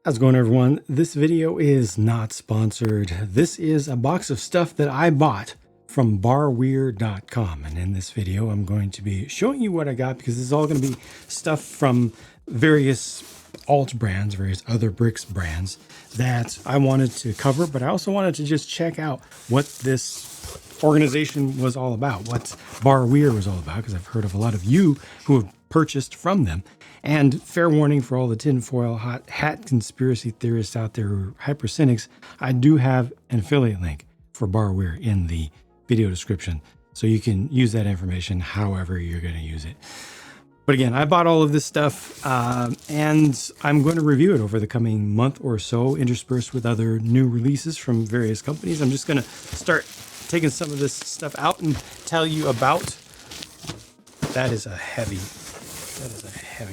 How's it going, everyone? This video is not sponsored. This is a box of stuff that I bought from Barweer.com. And in this video, I'm going to be showing you what I got because this is all going to be stuff from various alt brands, various other bricks brands that I wanted to cover, but I also wanted to just check out what this organization was all about, what Barweer was all about, because I've heard of a lot of you who have purchased from them. And fair warning for all the tinfoil hat conspiracy theorists out there who are hyper cynics, I do have an affiliate link for Barweer in the video description, so you can use that information however you're going to use it. But again, I bought all of this stuff and I'm going to review it over the coming month or so, interspersed with other new releases from various companies. I'm just going to start taking some of this stuff out and tell you about. That is a heavy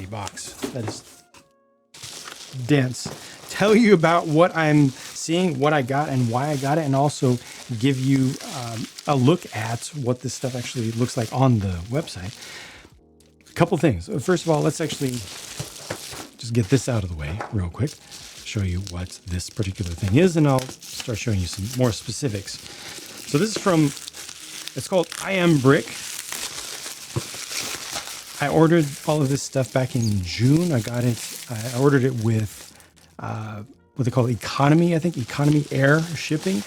box. That is dense. Tell you about what I'm seeing, what I got and why I got it, and also give you a look at what this stuff actually looks like on the website. A couple things. First of all, let's actually just get this out of the way real quick, show you what this particular thing is, and I'll start showing you some more specifics. So this is from, it's called I Am Brick. I ordered all of this stuff back in June. I ordered it with what they call economy, I think economy air shipping.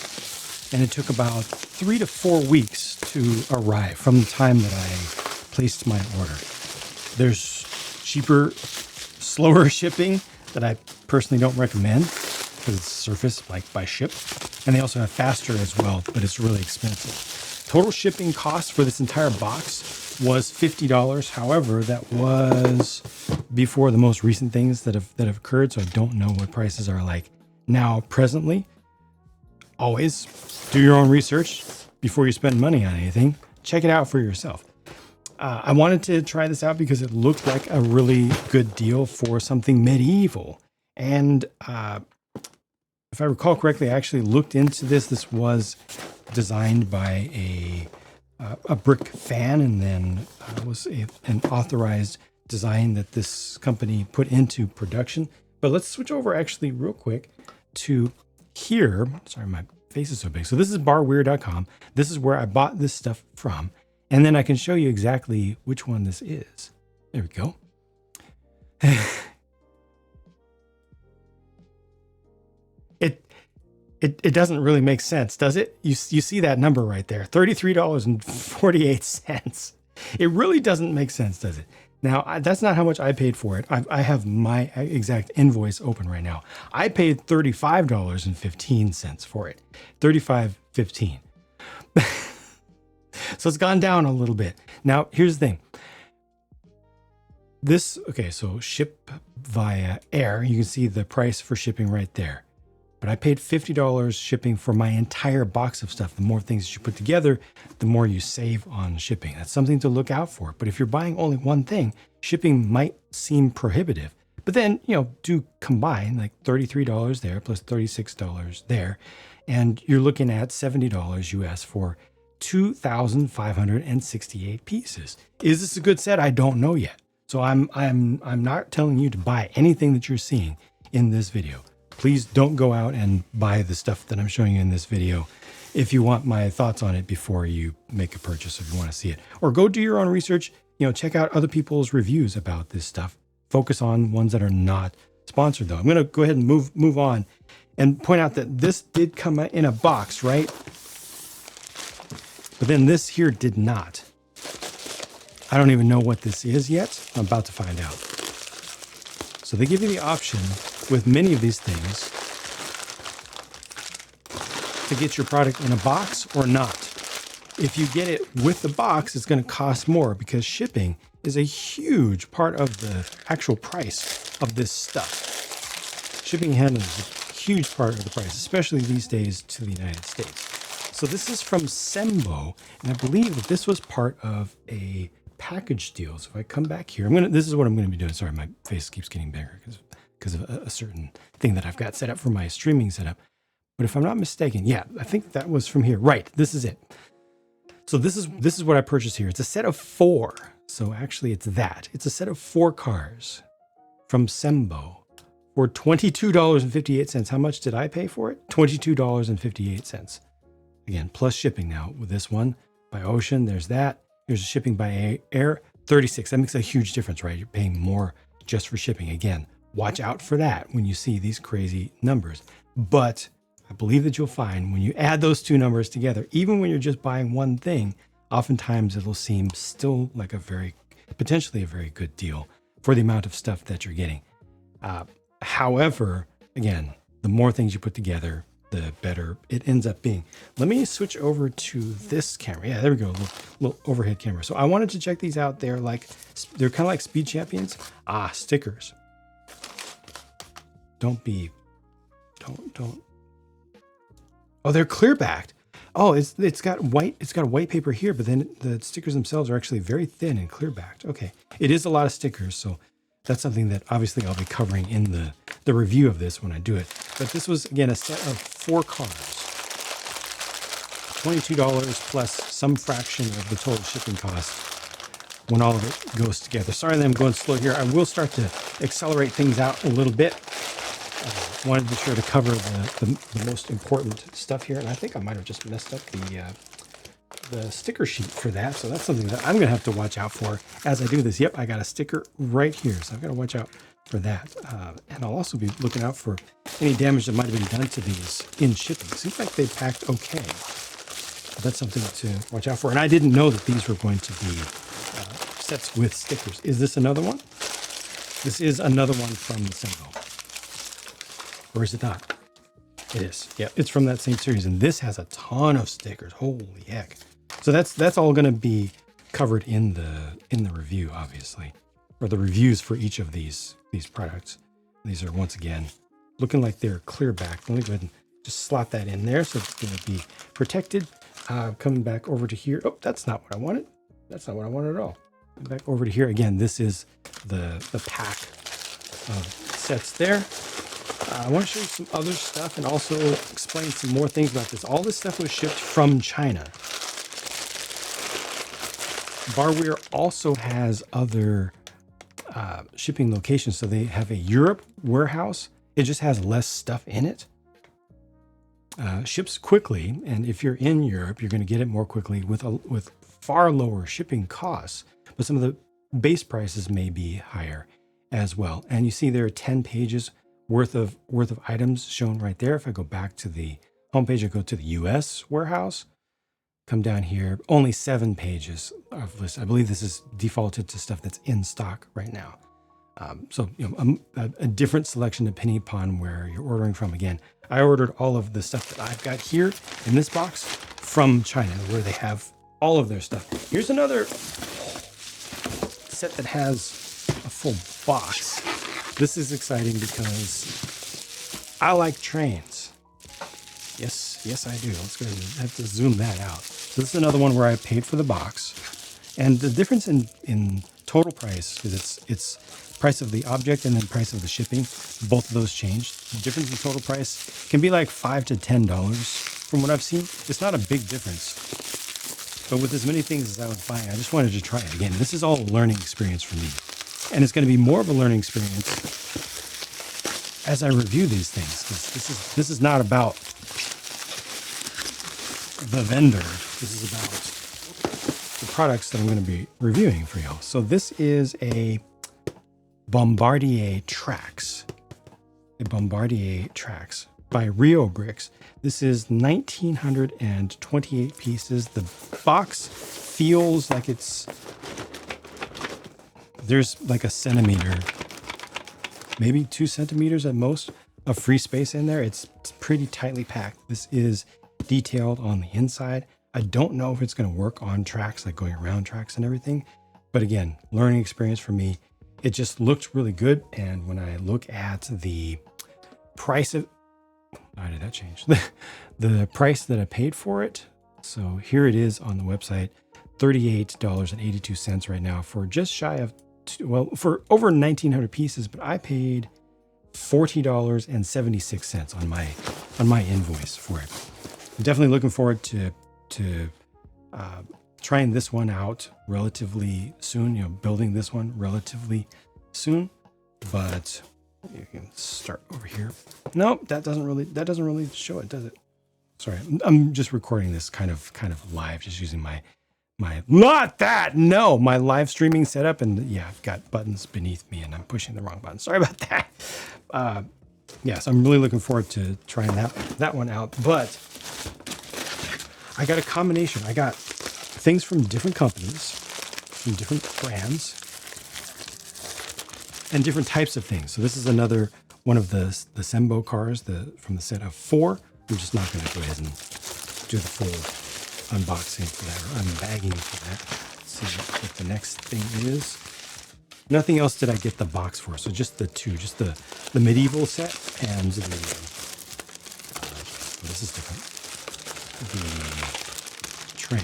And it took about 3 to 4 weeks to arrive from the time that I placed my order. There's cheaper, slower shipping that I personally don't recommend because it's surface, like by ship. And they also have faster as well, but it's really expensive. Total shipping cost for this entire box was $50. However, that was before the most recent things that have occurred, so I don't know what prices are like now presently. Always do your own research before you spend money on anything. Check it out for yourself. I wanted to try this out because it looked like a really good deal for something medieval. And if I recall correctly, I actually looked into this. This was designed by a brick fan, and then was an authorized design that this company put into production. But let's switch over actually real quick to here. Sorry, my face is so big. So this is barweer.com. This is where I bought this stuff from. And then I can show you exactly which one this is. There we go. It doesn't really make sense, does it? You see that number right there, $33.48. It really doesn't make sense, does it? Now, that's not how much I paid for it. I have my exact invoice open right now. I paid $35.15 for it, $35.15. So it's gone down a little bit. Now, here's the thing. Okay, so ship via air. You can see the price for shipping right there. But I paid $50 shipping for my entire box of stuff. The more things that you put together, the more you save on shipping. That's something to look out for. But if you're buying only one thing, shipping might seem prohibitive. But then, do combine like $33 there plus $36 there. And you're looking at $70 US for 2,568 pieces. Is this a good set? I don't know yet. So I'm not telling you to buy anything that you're seeing in this video. Please don't go out and buy the stuff that I'm showing you in this video if you want my thoughts on it before you make a purchase, if you want to see it. Or go do your own research, check out other people's reviews about this stuff. Focus on ones that are not sponsored though. I'm going to go ahead and move on and point out that this did come in a box, right? But then this here did not. I don't even know what this is yet. I'm about to find out. So they give you the option with many of these things to get your product in a box or not. If you get it with the box, it's going to cost more because shipping is a huge part of the actual price of this stuff. Shipping and handling is a huge part of the price, especially these days to the United States. So this is from Sembo, and I believe that this was part of a package deal. So if I come back here, this is what I'm going to be doing. Sorry, my face keeps getting bigger because of a certain thing that I've got set up for my streaming setup. But if I'm not mistaken, yeah, I think that was from here. Right, this is it. So this is what I purchased here. It's a set of 4. So actually it's a set of 4 cars from Sembo for $22.58. How much did I pay for it? $22.58. Again, plus shipping now with this one by ocean. There's that. Here's the shipping by air, 36. That makes a huge difference, right? You're paying more just for shipping. Again, watch out for that when you see these crazy numbers. But I believe that you'll find when you add those two numbers together, even when you're just buying one thing, oftentimes it'll seem still like potentially a very good deal for the amount of stuff that you're getting. However, again, the more things you put together, the better it ends up being. Let me switch over to this camera. Yeah, there we go. A little overhead camera. So I wanted to check these out. They're kind of like Speed Champions. Stickers. Don't. Oh, they're clear backed. Oh, it's got white paper here, but then the stickers themselves are actually very thin and clear backed. Okay, it is a lot of stickers, so that's something that obviously I'll be covering in the review of this when I do it. But this was, again, a set of 4 cards. $22 plus some fraction of the total shipping cost when all of it goes together. Sorry that I'm going slow here. I will start to accelerate things out a little bit. Wanted to be sure to cover the most important stuff here. And I think I might have just messed up the sticker sheet for that. So that's something that I'm going to have to watch out for as I do this. Yep, I got a sticker right here. So I've got to watch out for that. And I'll also be looking out for any damage that might have been done to these in shipping. Seems like they packed okay. But that's something to watch out for. And I didn't know that these were going to be sets with stickers. Is this another one? This is another one from the Senegal. Or is it not? It is. Yeah, it's from that same series. And this has a ton of stickers. Holy heck. So that's all going to be covered in the review, obviously. Or the reviews for each of these products. These are, once again, looking like they're clear back. Let me go ahead and just slot that in there so it's going to be protected. Coming back over to here. Oh, that's not what I wanted. That's not what I wanted at all. Back over to here. Again, this is the pack of sets there. I want to show you some other stuff and also explain some more things about this. All this stuff was shipped from China. Barweer also has other shipping locations. So they have a Europe warehouse. It just has less stuff in it. Ships quickly. And if you're in Europe, you're going to get it more quickly with far lower shipping costs. But some of the base prices may be higher as well. And you see there are 10 pages worth of items shown right there. If I go back to the homepage, I go to the US warehouse, come down here, only 7 pages of list. I believe this is defaulted to stuff that's in stock right now. So a different selection depending upon where you're ordering from. Again, I ordered all of the stuff that I've got here in this box from China, where they have all of their stuff. Here's another set that has a full box. This is exciting because I like trains. Yes, I do. Let's go ahead and have to zoom that out. So this is another one where I paid for the box. And the difference in total price is it's price of the object and then price of the shipping. Both of those changed. The difference in total price can be like $5 to $10 from what I've seen. It's not a big difference. But with as many things as I was buying, I just wanted to try it. Again, this is all a learning experience for me. And it's going to be more of a learning experience as I review these things. Because this is not about the vendor. This is about the products that I'm going to be reviewing for y'all. So this is a Bombardier Trax. A Bombardier Trax by Rio Bricks. This is 1,928 pieces. The box feels like there's like a centimeter, maybe 2 centimeters at most of free space in there. It's pretty tightly packed. This is detailed on the inside. I don't know if it's going to work on tracks, like going around tracks and everything. But again, learning experience for me. It just looked really good. And when I look at the price of, how did that change? The price that I paid for it. So here it is on the website, $38.82 right now for just shy of, for over 1,900 pieces, but I paid $40.76 on my invoice for it. I'm definitely looking forward to trying this one out relatively soon, building this one relatively soon. But You can start over here. Nope, that doesn't really show it, does it? Sorry, I'm just recording this kind of live, just using my my live streaming setup, and yeah, I've got buttons beneath me, and I'm pushing the wrong button. Sorry about that. Yes, I'm really looking forward to trying that one out. But I got a combination. I got things from different companies, from different brands, and different types of things. So this is another one of the Sembo cars, from the set of 4. I'm just not going to go ahead and do the full unboxing for that, or unbagging for that. Let's see what the next thing is. Nothing else did I get the box for, so just the 2, just the medieval set and the, this is different, the train.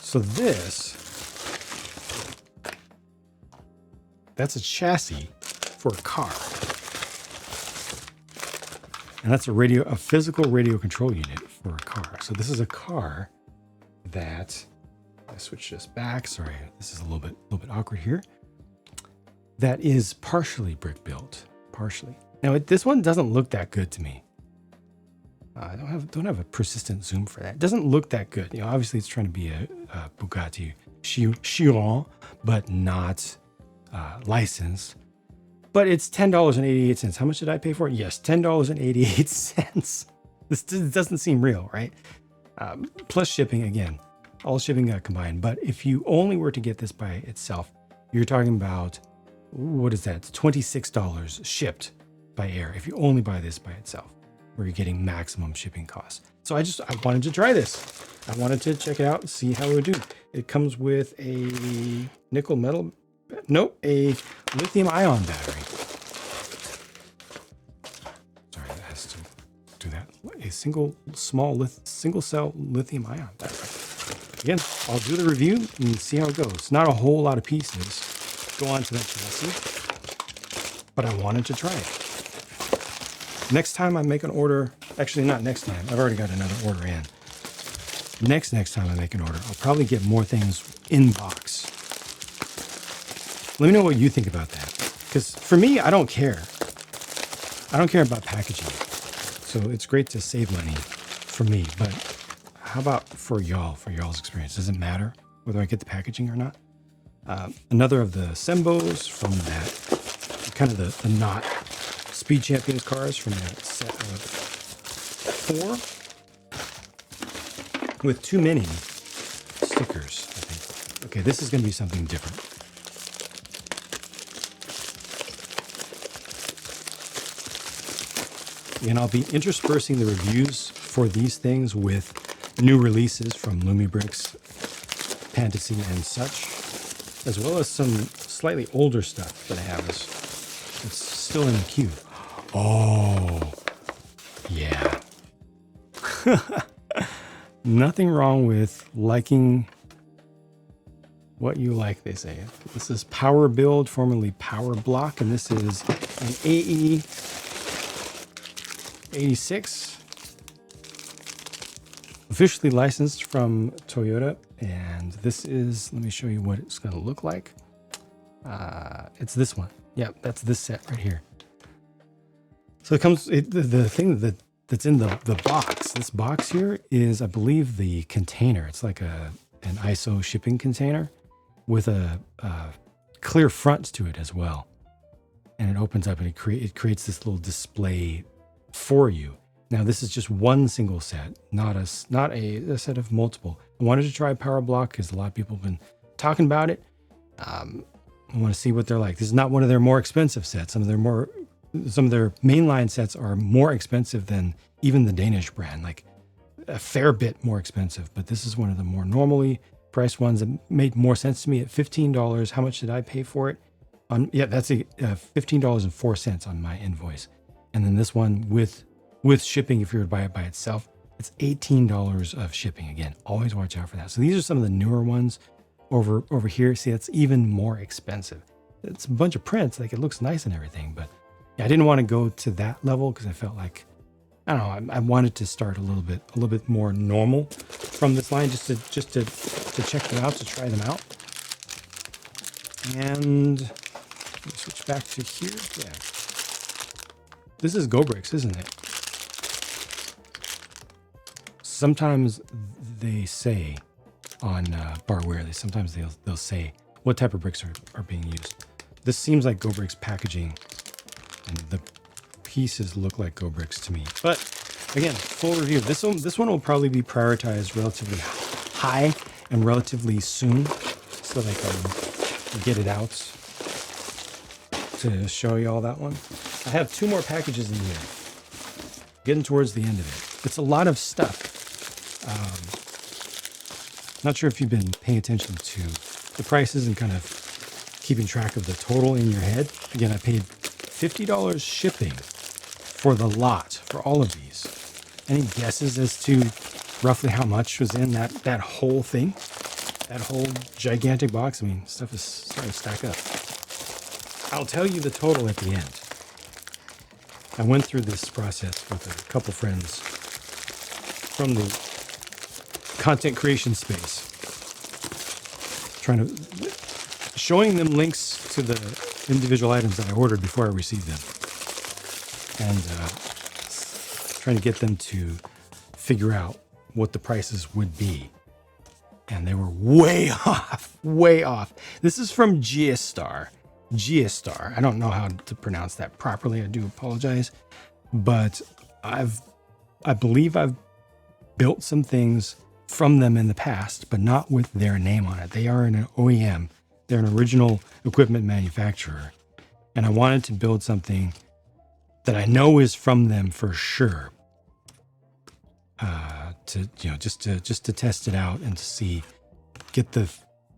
So that's a chassis for a car. And that's a physical radio control unit for a car. So this is a car that, I switch this back. Sorry, this is a little bit awkward here. That is partially brick built, partially. Now this one doesn't look that good to me. I don't have a persistent zoom for that. It doesn't look that good. You know, obviously it's trying to be a Bugatti Chiron, but not licensed. But it's $10.88. How much did I pay for it? Yes, $10.88. This doesn't seem real, right? Plus shipping, again, all shipping combined. But if you only were to get this by itself, you're talking about, what is that? $26 shipped by air if you only buy this by itself, where you're getting maximum shipping costs. So I wanted to try this. I wanted to check it out and see how it would do. It comes with a nickel metal, a lithium ion battery. Sorry, that has to do that. A single cell lithium ion battery. Again, I'll do the review and see how it goes. Not a whole lot of pieces go onto that chassis, but I wanted to try it. Next time I make an order, actually not next time, I've already got another order in. Next time I make an order, I'll probably get more things in box. Let me know what you think about that. Because for me, I don't care. I don't care about packaging. So it's great to save money for me. But how about for y'all's experience? Does it matter whether I get the packaging or not? Another of the Sembos from that, kind of the not Speed Champions cars from that set of 4 with too many stickers, I think. Okay, this is going to be something different. And I'll be interspersing the reviews for these things with new releases from Lumibricks, Fantasy, and such, as well as some slightly older stuff that I have it's still in the queue. Oh, yeah. Nothing wrong with liking what you like, they say. This is Power Build, formerly Power Block, and this is an AE86, officially licensed from Toyota. And this is, let me show you what it's going to look like. It's this one. Yep, that's this set right here. So it comes, the thing that's in the box, this box here is, I believe, the container. It's like an ISO shipping container with a clear front to it as well. And it opens up and it creates this little display for you. Now this is just one single set, not a set of multiple. I wanted to try Power Block because a lot of people have been talking about it. I want to see what they're like. This is not one of their more expensive sets. Some of their mainline sets are more expensive than even the Danish brand, like a fair bit more expensive. But this is one of the more normally priced ones that made more sense to me at $15. How much did I pay for it? That's $15.04 on my invoice. And then this one with shipping, if you were to buy it by itself, it's $18 of shipping. Again, always watch out for that. So these are some of the newer ones over here. See, that's even more expensive. It's a bunch of prints, like it looks nice and everything, but yeah, I didn't want to go to that level because I felt like, I don't know, I wanted to start a little bit more normal from this line, just to check them out, to try them out. And Let me switch back to here. Yeah. This is Go Bricks, isn't it? Sometimes they say on Barweer, sometimes they'll say what type of bricks are being used. This seems like Go Bricks packaging, and the pieces look like Go Bricks to me. But again, full review. This one will probably be prioritized relatively high and relatively soon, so that I can get it out to show you all that one. I have 2 more packages in here. Getting towards the end of it. It's a lot of stuff. Not sure if you've been paying attention to the prices and kind of keeping track of the total in your head. Again, I paid $50 shipping for the lot for all of these. Any guesses as to roughly how much was in that whole thing? That whole gigantic box? I mean, stuff is starting to stack up. I'll tell you the total at the end. I went through this process with a couple friends from the content creation space, showing them links to the individual items that I ordered before I received them, and trying to get them to figure out what the prices would be. And they were way off, way off. This is from Geostar. I don't know how to pronounce that properly. I do apologize, but I believe I've built some things from them in the past, but not with their name on it. They are an OEM. They're an original equipment manufacturer, and I wanted to build something that I know is from them for sure. Just to test it out and to get the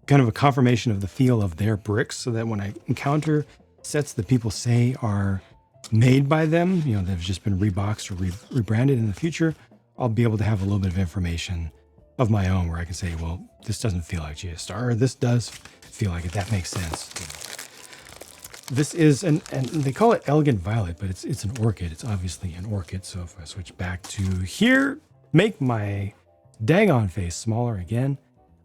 kind of a confirmation of the feel of their bricks, so that when I encounter sets that people say are made by them, they've just been reboxed or rebranded in the future, I'll be able to have a little bit of information of my own where I can say, well, this doesn't feel like Geostar, or this does feel like it. That makes sense. This is, and they call it Elegant Violet, but it's an Orchid. It's obviously an Orchid. So if I switch back to here, make my daggone face smaller again.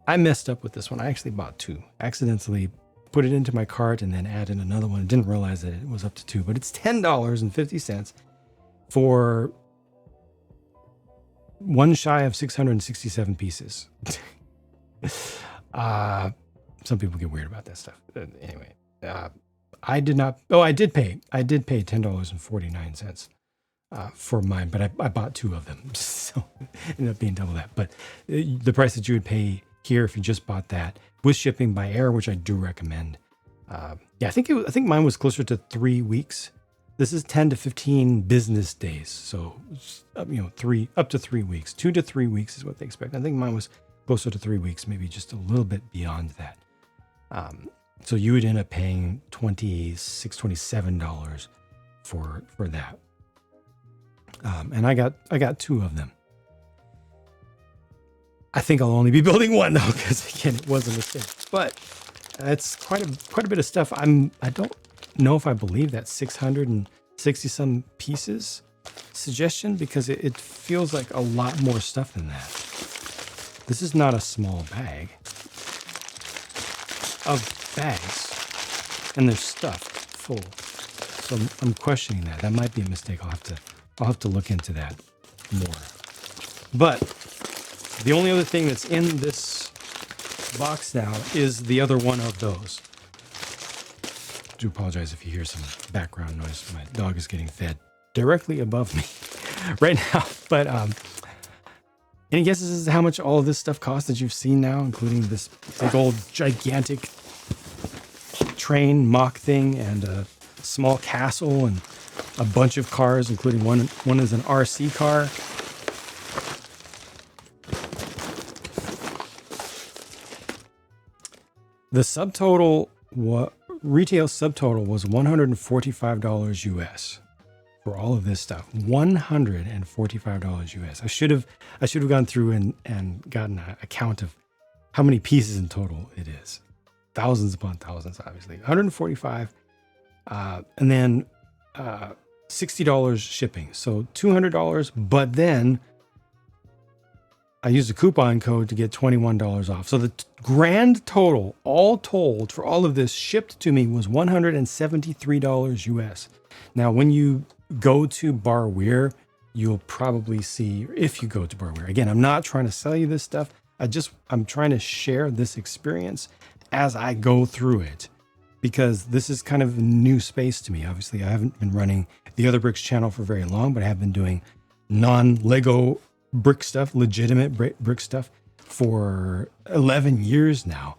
I messed up with this one. I actually bought 2. Accidentally put it into my cart and then added another one. Didn't realize that it was up to 2, but it's $10.50 for one shy of 667 pieces. Some people get weird about that stuff. Anyway, I did not. Oh, I did pay $10.49 for mine, but I bought 2 of them, so it ended up being double that. But the price that you would pay here if you just bought that with shipping by air, which I do recommend. I think mine was closer to 3 weeks. This is 10 to 15 business days, so up to 3 weeks. 2 to 3 weeks is what they expect. I think mine was closer to 3 weeks, maybe just a little bit beyond that. So you would end up paying $26, $27 for that. And I got 2 of them. I think I'll only be building 1 though, because again, it was a mistake. But it's quite a bit of stuff. I don't know if I believe that 660 some pieces suggestion, because it feels like a lot more stuff than that. This is not a small bag of bags, and they're stuffed full. So I'm questioning that. That might be a mistake. I'll have to look into that more. But the only other thing that's in this box now is the other one of those. I do apologize if you hear some background noise. My dog is getting fed directly above me right now. But any guesses as to how much all of this stuff costs that you've seen now, including this big old gigantic train mock thing and a small castle and a bunch of cars, including one is an RC car. The retail subtotal was $145 US for all of this stuff. $145 US. I should have gone through and gotten a count of how many pieces in total it is. Thousands upon thousands, obviously. $145, and then $60 shipping. So $200, but then I used a coupon code to get $21 off. So the grand total, all told, for all of this shipped to me was $173 US. Now, when you go to Barweer, you'll probably see, if you go to Barweer, again, I'm not trying to sell you this stuff. I'm trying to share this experience as I go through it, because this is kind of a new space to me. Obviously, I haven't been running the Other Bricks channel for very long, but I have been doing non-Lego brick stuff, legitimate brick stuff for 11 years now,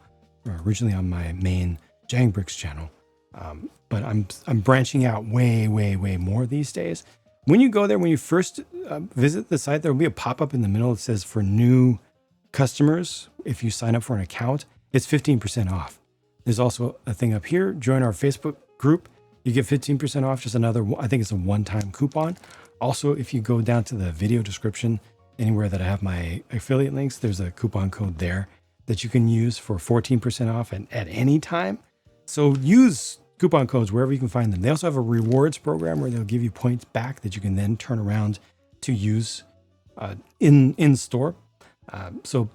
originally on my main Jang Bricks channel. But I'm branching out way more these days. When you go there, when you first visit the site, there will be a pop-up in the middle that says for new customers, if you sign up for an account, it's 15% off. There's also a thing up here, join our Facebook group. You get 15% off, just another, I think it's a one-time coupon. Also, if you go down to the video description, anywhere that I have my affiliate links, there's a coupon code there that you can use for 14% off at any time. So use coupon codes wherever you can find them. They also have a rewards program where they'll give you points back that you can then turn around to use in store. So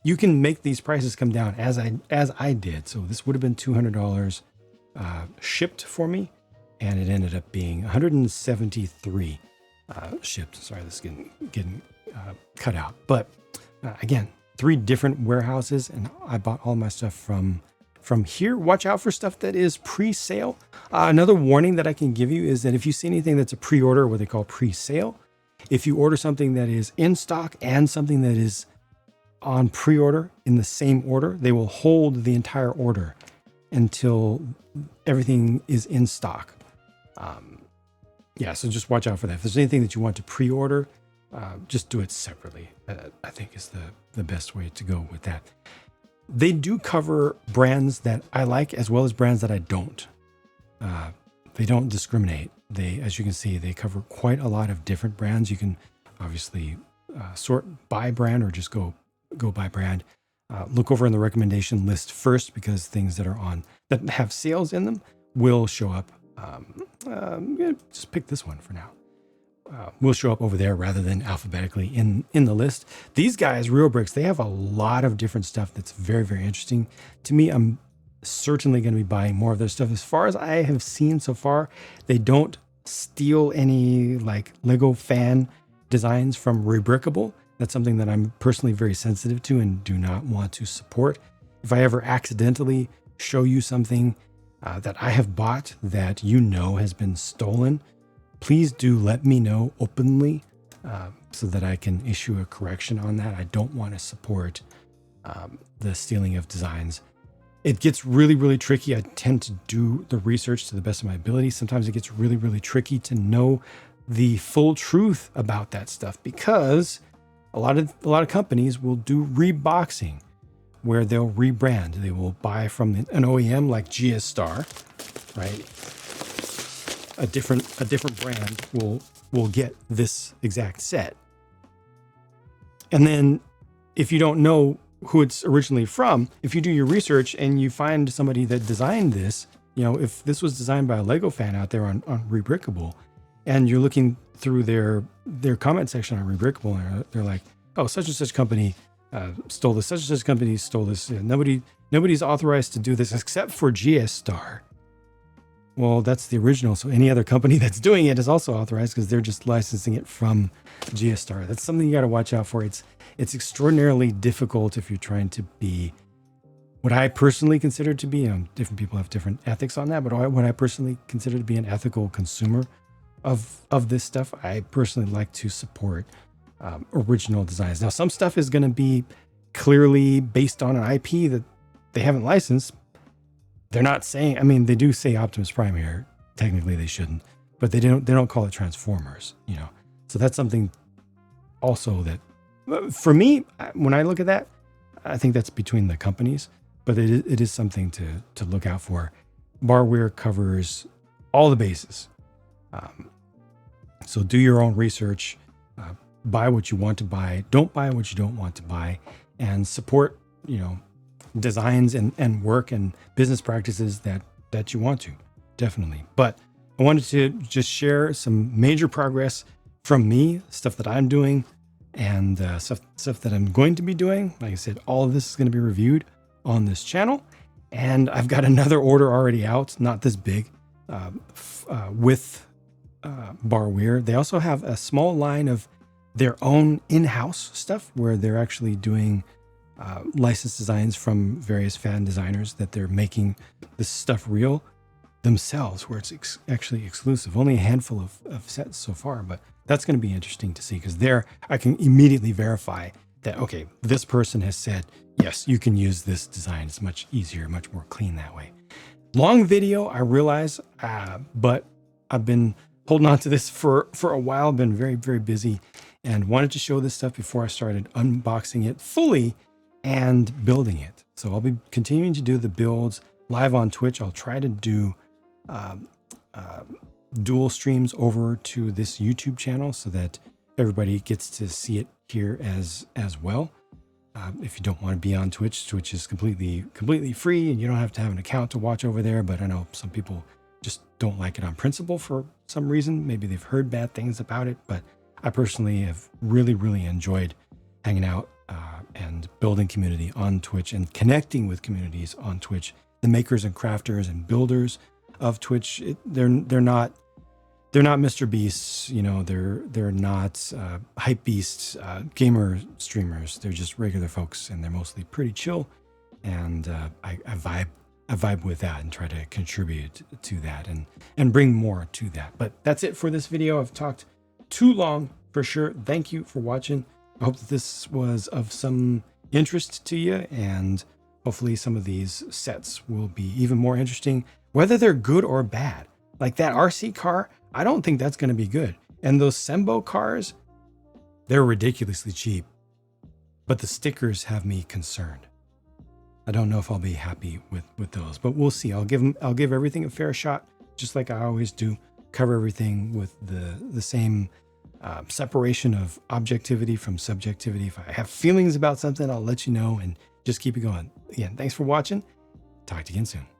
you can make these prices come down as I did. So this would have been $200 shipped for me, and it ended up being $173 shipped. Sorry, this is getting cut out. But again, 3 different warehouses, and I bought all my stuff from here. Watch out for stuff that is pre-sale. Another warning that I can give you is that if you see anything that's a pre-order, what they call pre-sale, if you order something that is in stock and something that is on pre-order in the same order, they will hold the entire order until everything is in stock. Yeah, so just watch out for that. If there's anything that you want to pre-order, just do it separately. I think is the best way to go with that. They do cover brands that I like as well as brands that I don't. They don't discriminate. As you can see, they cover quite a lot of different brands. You can obviously sort by brand or just go by brand. Look over in the recommendation list first, because things that have sales in them will show up. Just pick this one for now. Will show up over there rather than alphabetically in the list. These guys, Real Bricks, they have a lot of different stuff that's very interesting to me. I'm certainly going to be buying more of their stuff. As far as I have seen so far, they don't steal any like Lego fan designs from Rebrickable. That's something that I'm personally very sensitive to and do not want to support. If I ever accidentally show you something that I have bought that has been stolen, please do let me know openly so that I can issue a correction on that. I don't want to support the stealing of designs. It gets really tricky. I tend to do the research to the best of my ability. Sometimes it gets really tricky to know the full truth about that stuff, because a lot of companies will do reboxing, where they'll rebrand. They will buy from an OEM like GS Star, right? A different brand will get this exact set. And then if you don't know who it's originally from, if you do your research and you find somebody that designed this, if this was designed by a Lego fan out there on Rebrickable, and you're looking through their comment section on Rebrickable, and they're like, oh, such and such company stole this, such and such company stole this. Nobody's authorized to do this except for GS Star. Well, that's the original. So any other company that's doing it is also authorized, because they're just licensing it from GS Star. That's something you got to watch out for. It's extraordinarily difficult if you're trying to be what I personally consider to be, different people have different ethics on that, but what I personally consider to be an ethical consumer of this stuff. I personally like to support original designs. Now, some stuff is going to be clearly based on an IP that they haven't licensed. They're not saying, they do say Optimus Prime here. Technically they shouldn't, but they don't call it Transformers, So that's something also that, for me, when I look at that, I think that's between the companies, but it is something to look out for. Barweer covers all the bases. So do your own research, buy what you want to buy, don't buy what you don't want to buy, and support, designs and work and business practices that you want to, definitely. But I wanted to just share some major progress from me, stuff that I'm doing, and stuff that I'm going to be doing. Like I said, all of this is going to be reviewed on this channel. And I've got another order already out, not this big, with Barweer. They also have a small line of their own in-house stuff where they're actually doing licensed designs from various fan designers that they're making this stuff real themselves, where it's actually exclusive. Only a handful of sets so far, but that's going to be interesting to see, because there I can immediately verify that, okay, this person has said, yes, you can use this design. It's much easier, much more clean that way. Long video, I realize, but I've been holding on to this for a while. Been very, very busy and wanted to show this stuff before I started unboxing it fully and building it. So I'll be continuing to do the builds live on Twitch. I'll try to do dual streams over to this YouTube channel so that everybody gets to see it here as well. If you don't want to be on Twitch, Twitch is completely free, and you don't have to have an account to watch over there. But I know some people just don't like it on principle for some reason. Maybe they've heard bad things about it, but I personally have really enjoyed hanging out and building community on Twitch and connecting with communities on Twitch. The makers and crafters and builders of Twitch, they're not Mr. Beasts, you know, they're not hype beasts, gamer streamers. They're just regular folks, and they're mostly pretty chill. And I vibe with that and try to contribute to that and bring more to that. But that's it for this video. I've talked too long for sure. Thank you for watching. I hope that this was of some interest to you, and hopefully some of these sets will be even more interesting, whether they're good or bad. Like that RC car, I don't think that's going to be good. And those Sembo cars, they're ridiculously cheap, but the stickers have me concerned. I don't know if I'll be happy with those, but we'll see. I'll give everything a fair shot, just like I always do. Cover everything with the same separation of objectivity from subjectivity. If I have feelings about something, I'll let you know and just keep it going. Again, thanks for watching. Talk to you again soon.